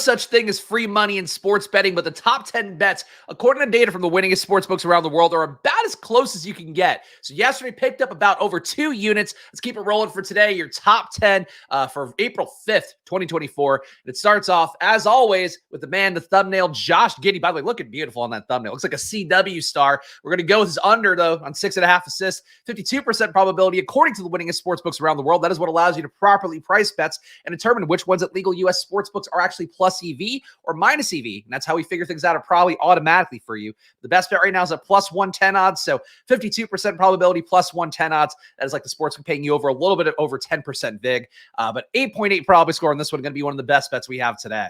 such thing as free money in sports betting, but the top 10 bets, according to data from the winningest sportsbooks around the world, are about as close as you can get. So yesterday picked up about over 2 units. Let's keep it rolling for today. Your top 10 for April 5th, 2024. And it starts off, as always, with the man, the thumbnail, Josh Giddey. By the way, looking beautiful on that thumbnail. Looks like a CW star. We're going to go with his under, though, on 6.5 assists. 52% probability, according to the winningest sportsbooks around the world. That is what allows you to properly price bets and determine which ones at legal U.S. sportsbooks are actually plus EV or minus EV. And that's how we figure things out probably automatically for you. The best bet right now is at plus 110 odds. So 52% probability, plus 110 odds. That is like the sportsbook paying you over a little bit of over 10% VIG. But 8.8 probably score on this one. Going to be one of the best bets we have today.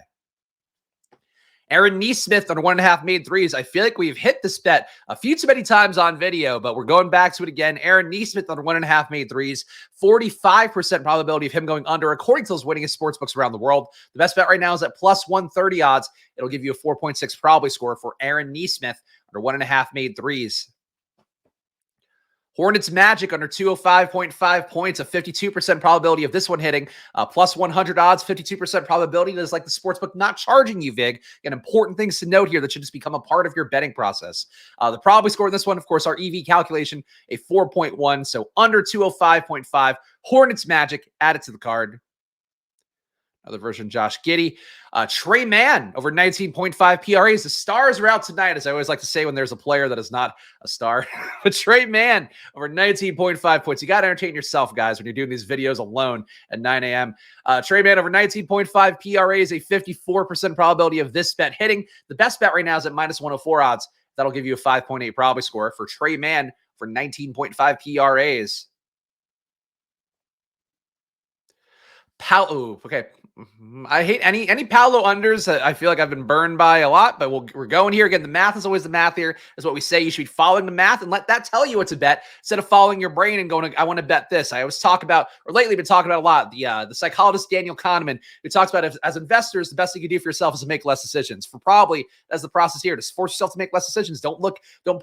Aaron Nesmith on 1.5 made threes. I feel like we've hit this bet a few too many times on video, but we're going back to it again. Aaron Nesmith on 1.5 made threes. 45% probability of him going under, according to those winningest sportsbooks around the world. The best bet right now is at plus 130 odds. It'll give you a 4.6 probably score for Aaron Nesmith under 1.5 made threes. Hornets Magic under 205.5 points, a 52% probability of this one hitting, plus 100 odds, 52% probability. That is like the sportsbook not charging you VIG. Again, important things to note here that should just become a part of your betting process. The probably score in this one, of course, our EV calculation, a 4.1, so under 205.5. Hornets Magic added to the card. Another version, Josh Giddey. Trey Mann over 19.5 PRAs. The stars are out tonight, as I always like to say when there's a player that is not a star. But Trey Mann over 19.5 points. You got to entertain yourself, guys, when you're doing these videos alone at 9 a.m. Trey Mann over 19.5 PRAs, a 54% probability of this bet hitting. The best bet right now is at minus 104 odds. That'll give you a 5.8 probably score for Trey Mann for 19.5 PRAs. Okay. I hate any Paolo unders. I feel like I've been burned by a lot, but we're going here. Again, the math is always the math here. Is what we say. You should be following the math and let that tell you what to bet instead of following your brain and going, I want to bet this. I always talk about, or lately been talking about a lot, the psychologist Daniel Kahneman, who talks about as investors, the best thing you can do for yourself is to make less decisions. For probably, that's the process here, to force yourself to make less decisions. Don't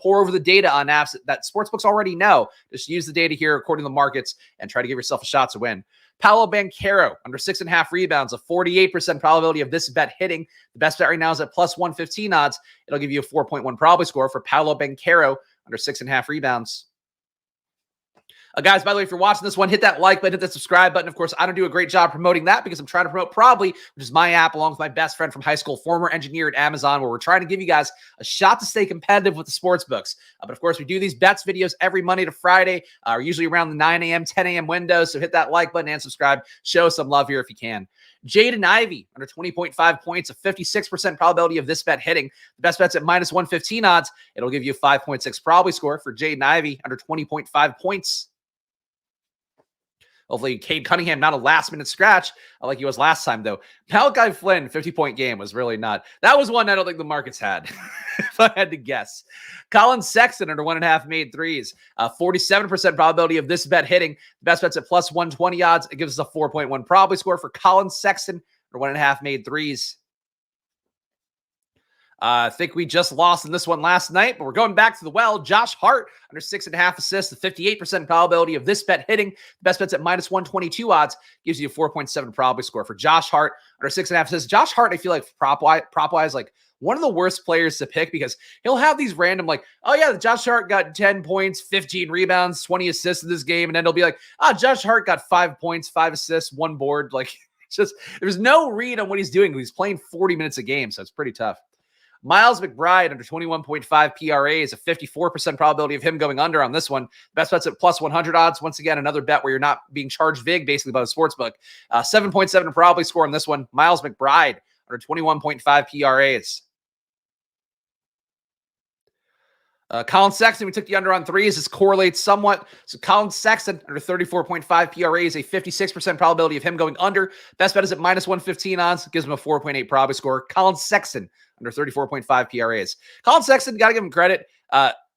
pour over the data on apps that sportsbooks already know. Just use the data here according to the markets and try to give yourself a shot to win. Paolo Banchero under 6.5 rebounds, a 48% probability of this bet hitting. The best bet right now is at plus 115 odds. It'll give you a 4.1 probably score for Paolo Banchero under 6.5 rebounds. Guys, by the way, if you're watching this one, hit that like button, hit that subscribe button. Of course, I don't do a great job promoting that because I'm trying to promote Probably, which is my app, along with my best friend from high school, former engineer at Amazon, where we're trying to give you guys a shot to stay competitive with the sports books. But of course, we do these bets videos every Monday to Friday, usually around the 9 a.m., 10 a.m. window. So hit that like button and subscribe. Show some love here if you can. Jaden Ivey under 20.5 points, a 56% probability of this bet hitting. The best bet's at minus 115 odds. It'll give you a 5.6 probably score for Jaden Ivey under 20.5 points. Hopefully, Cade Cunningham, not a last-minute scratch like he was last time, though. Malachi Flynn, 50-point game was really not. That was one I don't think the markets had, if I had to guess. Colin Sexton under 1.5 made threes. 47% probability of this bet hitting. The best bet's at plus 120 odds. It gives us a 4.1 probably score for Colin Sexton under 1.5 made threes. I think we just lost in this one last night, but we're going back to the well. Josh Hart under 6.5 assists, the 58% probability of this bet hitting. The best bet's at minus 122 odds. Gives you a 4.7 probably score for Josh Hart under 6.5 assists. Josh Hart, I feel like prop-wise, like one of the worst players to pick because he'll have these random like, oh yeah, Josh Hart got 10 points, 15 rebounds, 20 assists in this game. And then he'll be like, Josh Hart got 5 points, 5 assists, 1 board. Like, it's just, there's no read on what he's doing. He's playing 40 minutes a game, so it's pretty tough. Miles McBride under 21.5 PRA is a 54% probability of him going under on this one. The best bet's at plus 100 odds. Once again, another bet where you're not being charged VIG basically by the sportsbook. 7.7 probably score on this one. Miles McBride under 21.5 PRAs. Colin Sexton, we took the under on threes. This correlates somewhat. So Colin Sexton under 34.5 PRAs, a 56% probability of him going under. Best bet is at minus 115 odds. Gives him a 4.8 probability score. Colin Sexton under 34.5 PRAs. Colin Sexton, got to give him credit.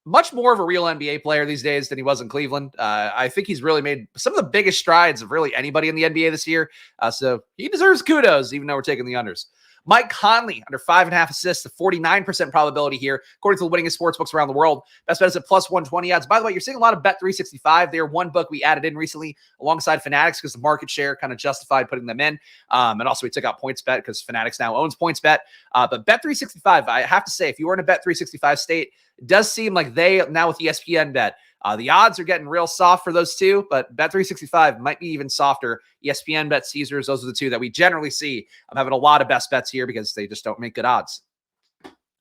Much more of a real NBA player these days than he was in Cleveland. I think he's really made some of the biggest strides of really anybody in the NBA this year. So he deserves kudos, even though we're taking the unders. Mike Conley, under 5.5 assists, a 49% probability here, according to the winningest sportsbooks around the world. Best bet is at plus 120 odds. By the way, you're seeing a lot of Bet365 there. One book we added in recently alongside Fanatics because the market share kind of justified putting them in. And also we took out PointsBet because Fanatics now owns PointsBet. But Bet365, I have to say, if you were in a Bet365 state, it does seem like they, now with ESPN Bet, the odds are getting real soft for those two, but Bet365 might be even softer. ESPN Bet, Caesars, those are the two that we generally see. I'm having a lot of best bets here because they just don't make good odds.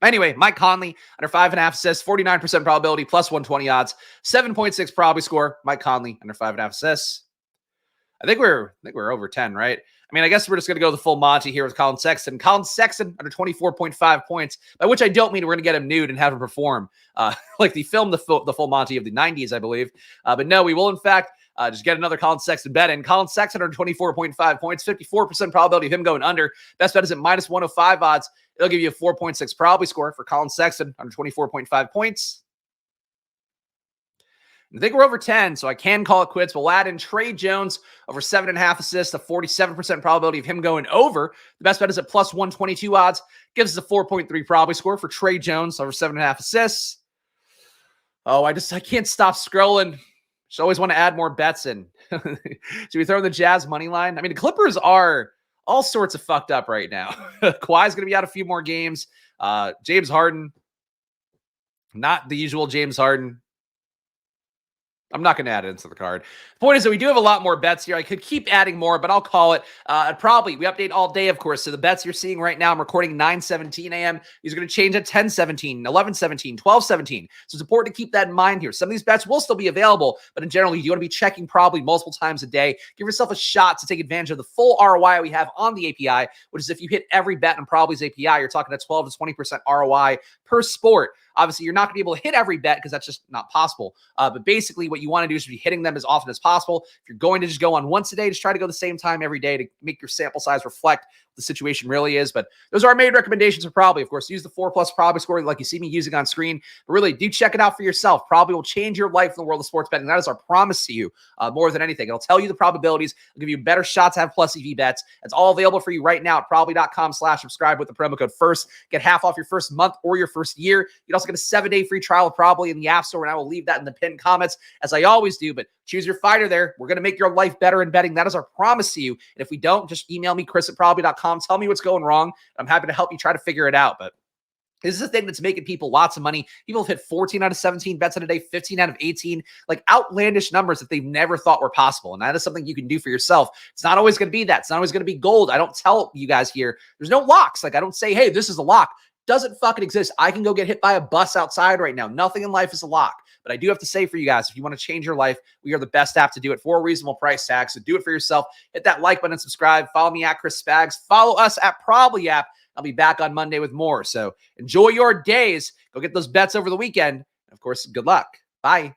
Anyway, Mike Conley, under 5.5 assists, 49% probability, plus 120 odds, 7.6 probability score. Mike Conley, under 5.5 assists. I think we're over 10, right? I mean, I guess we're just going to go the full Monty here with Colin Sexton. Colin Sexton under 24.5 points, by which I don't mean we're going to get him nude and have him perform like the film, the full Monty of the 90s, I believe. But no, we will, in fact, just get another Colin Sexton bet in. Colin Sexton under 24.5 points, 54% probability of him going under. Best bet is at minus 105 odds. It'll give you a 4.6 probability score for Colin Sexton under 24.5 points. I think we're over 10, so I can call it quits. We'll add in Trey Jones over 7.5 assists, a 47% probability of him going over. The best bet is at plus 122 odds. Gives us a 4.3 probability score for Trey Jones over 7.5 assists. Oh, I can't stop scrolling. Just always want to add more bets in. Should we throw in the Jazz money line? I mean, the Clippers are all sorts of fucked up right now. Kawhi's going to be out a few more games. James Harden, not the usual James Harden. I'm not going to add it into the card. The point is that we do have a lot more bets here. I could keep adding more, but I'll call it. Probably, we update all day, of course. So the bets you're seeing right now, I'm recording 9:17 a.m. These are going to change at 10:17, 11:17, 12:17. So it's important to keep that in mind here. Some of these bets will still be available, but in general, you want to be checking probably multiple times a day. Give yourself a shot to take advantage of the full ROI we have on the API, which is if you hit every bet on Probably's API, you're talking a 12 to 20% ROI per sport. Obviously, you're not going to be able to hit every bet because that's just not possible. But basically, what you want to do is be hitting them as often as possible. If you're going to just go on once a day, just try to go the same time every day to make your sample size reflect what the situation really is. But those are our main recommendations for Probably. Of course, use the 4+ Probably score like you see me using on screen. But really, do check it out for yourself. Probably will change your life in the world of sports betting. That is our promise to you more than anything. It'll tell you the probabilities. It'll give you better shots to have plus EV bets. It's all available for you right now at probably.com/subscribe with the promo code FIRST. Get half off your first month or your first year. You'd also get a 7-day free trial of Probably in the App Store, and I will leave that in the pinned comments as I always do. But choose your fighter there. We're going to make your life better in betting. That is our promise to you. And if we don't, just email me, chris@probably.com. Tell me what's going wrong. I'm happy to help you try to figure it out. But this is the thing that's making people lots of money. People have hit 14 out of 17 bets in a day, 15 out of 18, like outlandish numbers that they've never thought were possible. And that is something you can do for yourself. It's not always going to be that. It's not always going to be gold. I don't tell you guys here. There's no locks. Like I don't say, hey, this is a lock. Doesn't fucking exist. I can go get hit by a bus outside right now. Nothing in life is a lock. But I do have to say for you guys, if you want to change your life, we are the best app to do it for a reasonable price tag. So do it for yourself. Hit that like button and subscribe. Follow me at Chris Spags. Follow us at Probably App. I'll be back on Monday with more. So enjoy your days. Go get those bets over the weekend. Of course, good luck. Bye.